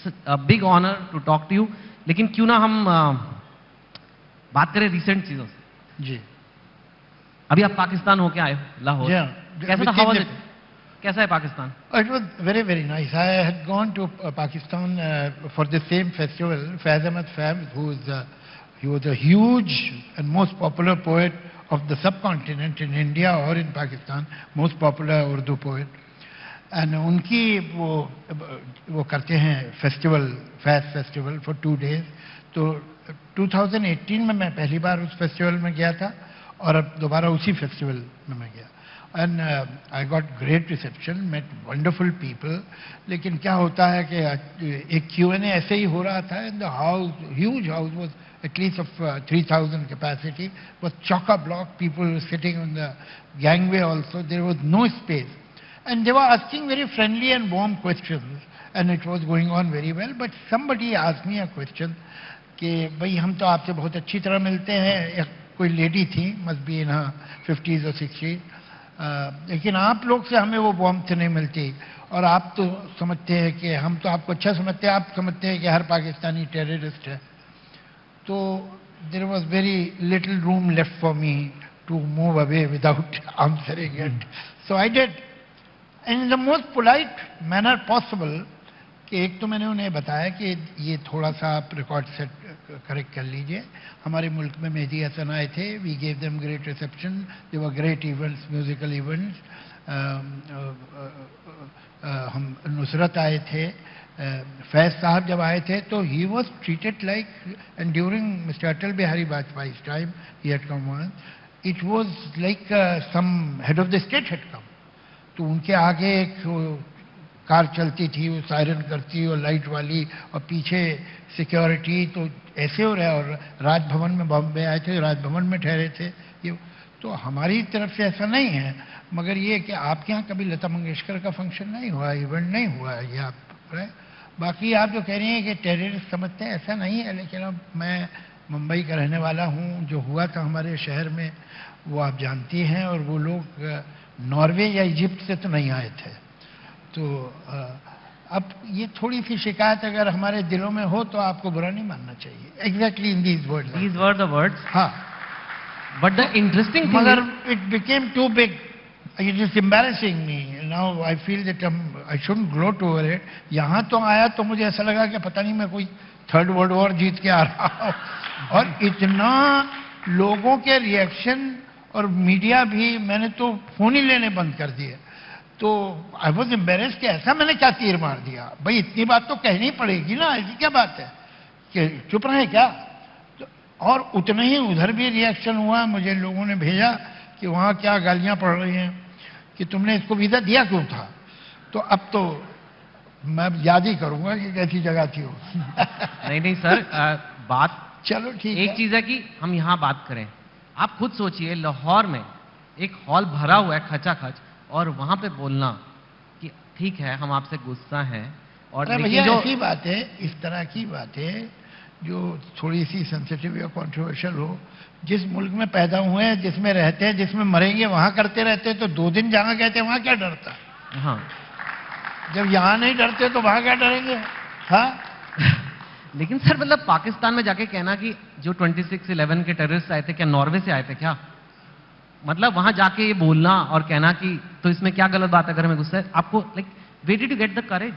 It's a big honour to talk to you. लेकिन क्यों ना हम बात करें रिसेंट चीजों से। जी, अभी आप पाकिस्तान होके आए हो, लाहौर। Yeah, कैसा था? within how was the- it? कैसा है Pakistan? It was very, very nice. I had gone to Pakistan for the same festival. Faiz Ahmad Faiz, he was a huge and most popular poet of the subcontinent in India or in Pakistan, most popular Urdu poet. And उनकी वो करते हैं festival, Faiz festival for 2 days। तो 2018 में मैं पहली बार उस festival में गया था और अब दोबारा उसी फेस्टिवल में मैं गया। And I got great reception, met wonderful people. लेकिन क्या होता है कि एक Q&A ऐसे ही हो रहा था in the house, huge house was at least of 3,000 capacity, was chock-a-block, people were sitting on the gangway also, there was no space. And they were asking very friendly and warm questions, and it was going on very well. But somebody asked me a question कि भाई हम तो आपसे बहुत अच्छी तरह मिलते हैं, एक कोई लेडी थी, must be in her 50s or 60s, लेकिन आप लोग से हमें वो वार्मथ नहीं मिलती, और आप तो समझते हैं कि हम तो आपको अच्छा समझते हैं, आप समझते हैं कि हर पाकिस्तानी टेररिस्ट है। तो there was very little room left for me to move away without answering it. So I did. And in the most polite manner possible, कि एक तो मैंने उन्हें बताया कि ये थोड़ा सा आप रिकॉर्ड सेट करेक्ट कर लीजिए, हमारे मुल्क में मेहदी हसन आए थे, we gave them great reception, they were great events, musical events. हम नुसरत आए थे, फैज साहब जब आए थे तो he was treated like, and during mister Atal Bihari Vajpayee time he had come one, it was like some head of the state had come. तो उनके आगे एक कार चलती थी, वो सायरन करती और लाइट वाली, और पीछे सिक्योरिटी, तो ऐसे हो रहा है। और राजभवन में बॉम्बे आए थे, राजभवन में ठहरे थे ये। तो हमारी तरफ से ऐसा नहीं है, मगर ये कि आपके यहाँ कभी लता मंगेशकर का फंक्शन नहीं हुआ, इवेंट नहीं हुआ है, ये आप है। बाकी आप जो कह रही हैं कि टेररिस्ट समझते हैं, ऐसा नहीं है। लेकिन अब मैं मुंबई का रहने वाला हूँ, जो हुआ था हमारे शहर में वो आप जानती हैं, और वो लोग नॉर्वे या इजिप्ट से तो नहीं आए थे। तो अब ये थोड़ी सी शिकायत अगर हमारे दिलों में हो तो आपको बुरा नहीं मानना चाहिए। Exactly in these words, These were the words. हाँ, But the interesting thing मगर is, it became too big. It is embarrassing me. Now I feel that I shouldn't gloat over it. यहाँ तो आया तो मुझे ऐसा लगा कि पता नहीं मैं कोई थर्ड वर्ल्ड वॉर जीत के आ रहा हूँ। और इतना लोगों के रिएक्शन, और मीडिया भी, मैंने तो फोन ही लेने बंद कर दिए। तो आई वॉज एम्बेरेस्ड कि ऐसा मैंने क्या तीर मार दिया। भाई इतनी बात तो कहनी पड़ेगी ना, ऐसी क्या बात है कि चुप रहे क्या। तो और उतने ही उधर भी रिएक्शन हुआ, मुझे लोगों ने भेजा कि वहाँ क्या गालियाँ पड़ रही हैं कि तुमने इसको वीज़ा दिया क्यों था। तो अब तो मैं याद ही करूँगा कि कैसी जगह थी वो। नहीं नहीं सर, बात चलो ठीक है। एक चीज है कि हम यहाँ बात करें। आप खुद सोचिए, लाहौर में एक हॉल भरा हुआ है खचाखच, और वहां पे बोलना कि ठीक है हम आपसे गुस्सा हैं, और अरे लेकिन भैया जो ऐसी बात है, इस तरह की बात है जो थोड़ी सी सेंसिटिव या कंट्रोवर्शियल हो, जिस मुल्क में पैदा हुए हैं, जिसमें रहते हैं, जिसमें मरेंगे वहां करते रहते हैं, तो 2 दिन जहां गए थे वहां क्या डरता। हाँ जब यहाँ नहीं डरते तो वहां क्या डरेंगे। हाँ, लेकिन सर मतलब पाकिस्तान में जाके कहना कि जो 26/11 के टेररिस्ट आए थे क्या नॉर्वे से आए थे क्या, मतलब वहां जाके ये बोलना और कहना कि तो इसमें क्या गलत बात है अगर हमें गुस्सा है आपको, like where did you get the courage?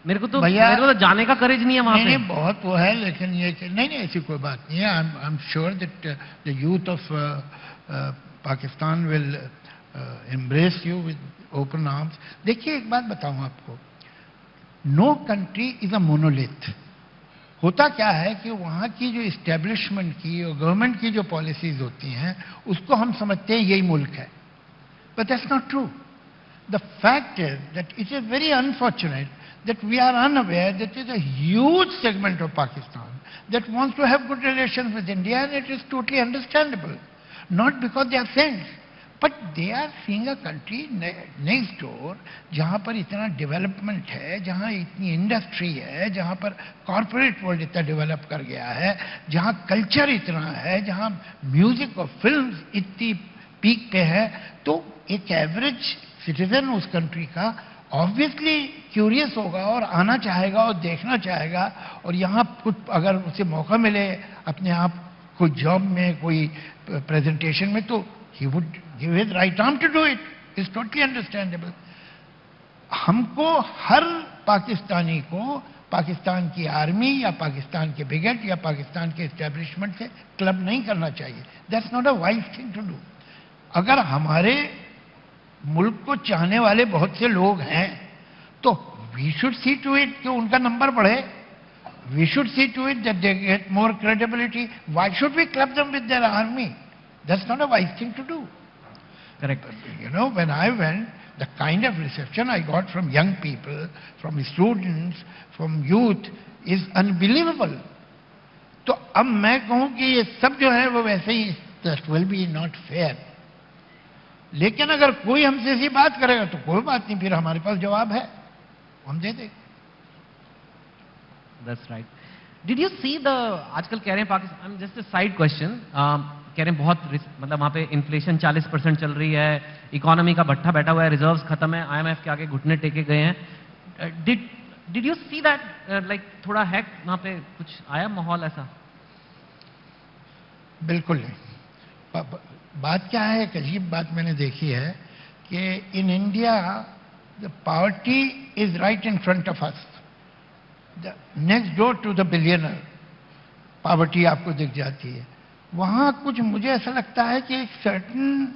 मेरे को तो जाने का करेज नहीं है वहां पे। नहीं बहुत वो है, लेकिन ये कि नहीं ऐसी कोई बात नहीं है। I am sure that the youth of Pakistan will embrace you with open arms. देखिए एक बात बताऊं आपको, no country is a monolith. होता क्या है कि वहाँ की जो इस्टेब्लिशमेंट की और गवर्नमेंट की जो पॉलिसीज होती हैं उसको हम समझते हैं यही मुल्क है, but that's not true. The fact is that it is very unfortunate that we are unaware that there is a huge segment of Pakistan that wants to have good relations with India, and it is totally understandable. Not because they are saints, but they are seeing a country next door जहाँ पर इतना development है, जहाँ इतनी industry है, जहाँ पर corporate world इतना डेवलप कर गया है, जहाँ कल्चर इतना है, जहाँ म्यूजिक और फिल्म्स इतनी पीक पे है। तो एक एवरेज सिटीजन उस कंट्री का ऑब्वियसली क्यूरियस होगा और आना चाहेगा और देखना चाहेगा, और यहाँ कुछ अगर उसे मौका मिले अपने आप कोई जॉब में, कोई प्रेजेंटेशन में, तो he would give his right arm to do it. Is totally understandable. हमको हर पाकिस्तानी को पाकिस्तान की आर्मी या पाकिस्तान के ब्रिगेड या पाकिस्तान के एस्टेब्लिशमेंट से क्लब नहीं करना चाहिए. That's not a wise thing to do. अगर हमारे मुल्क को चाहने वाले बहुत से लोग हैं तो we should see to it कि उनका नंबर बढ़े. We should see to it that they get more credibility. Why should we club them with their army? That's not a wise thing to do. Correct. You know, when I went, the kind of reception I got from young people, from students, from youth is unbelievable. तो अब मैं कहूं कि ये सब जो है वो वैसे ही, that will be not fair. लेकिन अगर कोई हमसे ऐसी बात करेगा तो कोई बात नहीं, फिर हमारे पास जवाब है, हम दे देंगे. That's right. Did you see the आजकल कह रहे हैं Pakistan, just a side question, कह रहे हैं बहुत मतलब वहाँ पे इन्फ्लेशन 40% चल रही है, इकोनॉमी का भट्ठा बैठा हुआ है, रिजर्व्स खत्म है, IMF के आगे घुटने टेके गए हैं. Did you see that like थोड़ा है वहाँ पे कुछ आया माहौल ऐसा? बिल्कुल नहीं. बात क्या है, एक अजीब बात मैंने देखी है कि in India the poverty is right in front of us. Next door to the billionaire poverty आपको दिख जाती है. वहाँ कुछ मुझे ऐसा लगता है कि एक सर्टन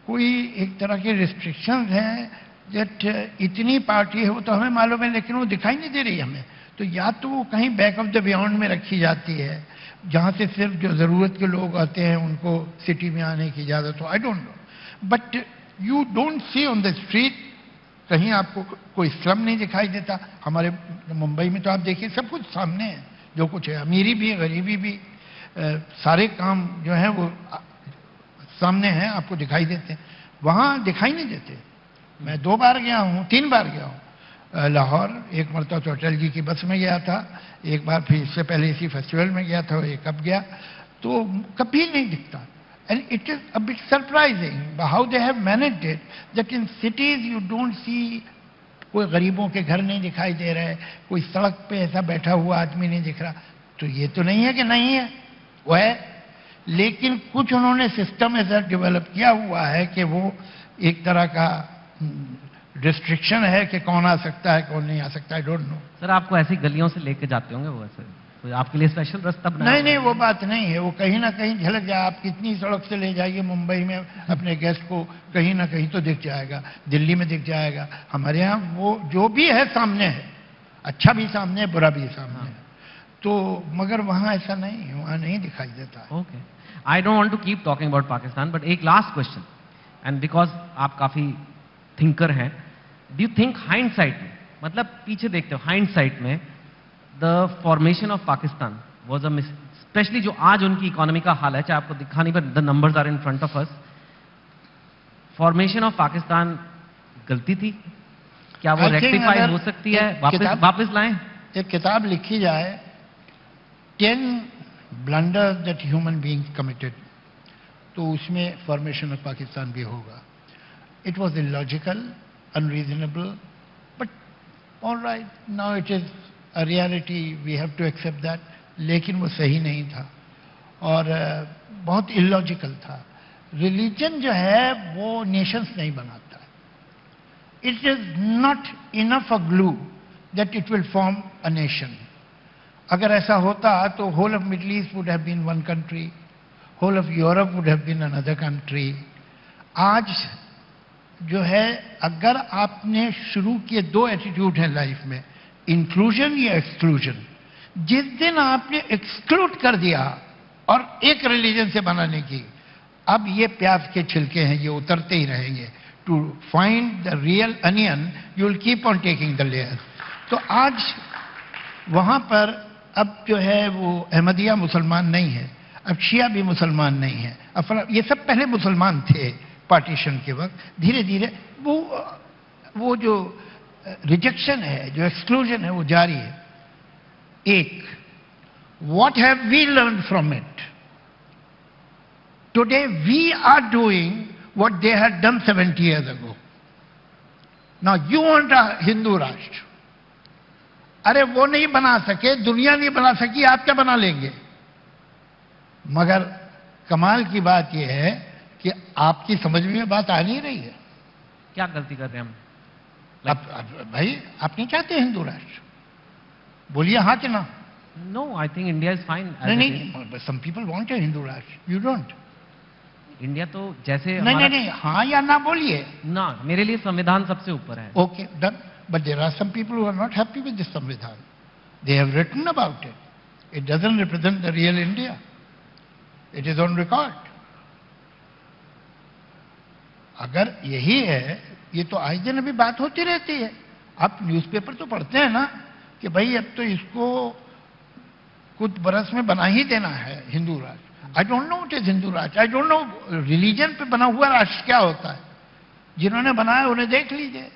कोई एक तरह के रिस्ट्रिक्शंस हैं, दैट इतनी पार्टी है वो तो हमें मालूम है, लेकिन वो दिखाई नहीं दे रही हमें. तो या तो वो कहीं बैक ऑफ द बियॉन्ड में रखी जाती है जहाँ से सिर्फ जो ज़रूरत के लोग आते हैं उनको सिटी में आने की इजाज़त हो. आई don't no, but you don't see on the street कहीं आपको कोई स्लम नहीं दिखाई देता. हमारे मुंबई में तो आप देखिए सब कुछ सामने है, जो कुछ है, अमीरी भी गरीबी भी, सारे काम जो हैं वो सामने हैं, आपको दिखाई देते हैं. वहाँ दिखाई नहीं देते. मैं 2 बार गया हूँ, 3 बार गया हूँ लाहौर. एक मरतबा तो अटल जी की बस में गया था, एक बार फिर इससे पहले इसी फेस्टिवल में गया था, एक अब गया, तो कभी नहीं दिखता. And it is a bit surprising how they have managed it that in cities you don't see. कोई गरीबों के घर नहीं दिखाई दे रहे, कोई सड़क पे ऐसा बैठा हुआ आदमी नहीं दिख रहा. तो ये तो नहीं है कि नहीं है, वो है, लेकिन कुछ उन्होंने सिस्टम ऐसा डेवलप किया हुआ है कि वो एक तरह का रिस्ट्रिक्शन है कि कौन आ सकता है कौन नहीं आ सकता. आई डोंट नो. सर आपको ऐसी गलियों से लेके जाते होंगे वो, ऐसे तो आपके लिए स्पेशल रास्ता बनाया? नहीं नहीं, वो बात नहीं है. वो कहीं ना कहीं झलक जाए. आप कितनी सड़क से ले जाइए मुंबई में अपने गेस्ट को, कहीं ना कहीं तो दिख जाएगा. दिल्ली में दिख जाएगा. हमारे यहाँ वो जो भी है सामने है, अच्छा भी सामने है, बुरा भी सामने है. तो मगर वहाँ ऐसा नहीं है, वहाँ नहीं दिखाई देता. Okay. I don't want to keep talking about Pakistan, but एक लास्ट क्वेश्चन, एंड बिकॉज आप काफी थिंकर हैं, डू यू थिंक हाइंडसाइट में, मतलब पीछे देखते हो हाइंडसाइट में, the formation of Pakistan was a miss, specially जो आज उनकी इकोनॉमी का हाल है, चाहे आपको दिखा नहीं पर the numbers are in front of us, formation of Pakistan गलती थी क्या? वो रेक्टिफाई हो सकती है, वापस लाएं? एक किताब लिखी जाए 10 blunders that human beings committed, तो उसमें फॉर्मेशन ऑफ पाकिस्तान भी होगा. It was illogical, unreasonable, but all right, now it is a reality, we have to accept that. लेकिन वो सही नहीं था और बहुत illogical था. रिलीजन जो है वो नेशंस नहीं बनाता है. It is not enough a glue that it will form a nation. अगर ऐसा होता तो whole of Middle East would have been one country, whole of Europe would have been another country. आज जो है, अगर आपने शुरू किए 2 एटीट्यूड हैं लाइफ में, इंक्लूजन या एक्सक्लूजन. जिस दिन आपने एक्सक्लूड कर दिया और एक रिलीजन से बनाने की, अब ये प्याज के छिलके हैं, ये उतरते ही रहेंगे. To find the real onion you will keep on taking the layer. तो आज वहां पर अब जो है वो अहमदिया मुसलमान नहीं है, अब शिया भी मुसलमान नहीं है, अब ये सब पहले मुसलमान थे पार्टीशन के वक्त. धीरे धीरे वो जो रिजेक्शन है, जो एक्सक्लूजन है, वो जारी है. एक, what have we learn from it? Today we are doing what they had done 70 years ago. Now you want a Hindu राष्ट्र। अरे वो नहीं बना सके, दुनिया नहीं बना सकी, आप क्या बना लेंगे? मगर कमाल की बात यह है कि आपकी समझ में बात आ नहीं रही है। क्या गलती कर रहे हैं हम? भाई आप नहीं चाहते हिंदू राष्ट्र? बोलिए हाँ कि ना। No, I think India is fine. नहीं, some people want a Hindu rashtra, you don't. India तो जैसे नहीं, हाँ या ना बोलिए ना, मेरे लिए संविधान सबसे ऊपर है। Okay done, but there are some people who are not happy with this samvidhan. They have written about it. It doesn't represent the real India. It is on record. अगर यही है, ये तो आज दिन अभी बात होती रहती है। आप न्यूज़पेपर तो पढ़ते हैं ना कि भाई अब तो इसको कुछ बरस में बना ही देना है हिंदू राष्ट्र। I don't know what is Hindu राष्ट्र। आई डोंट नो रिलीजन पे बना हुआ राष्ट्र क्या होता है। जिन्होंने बनाया उन्हें देख लीजिए।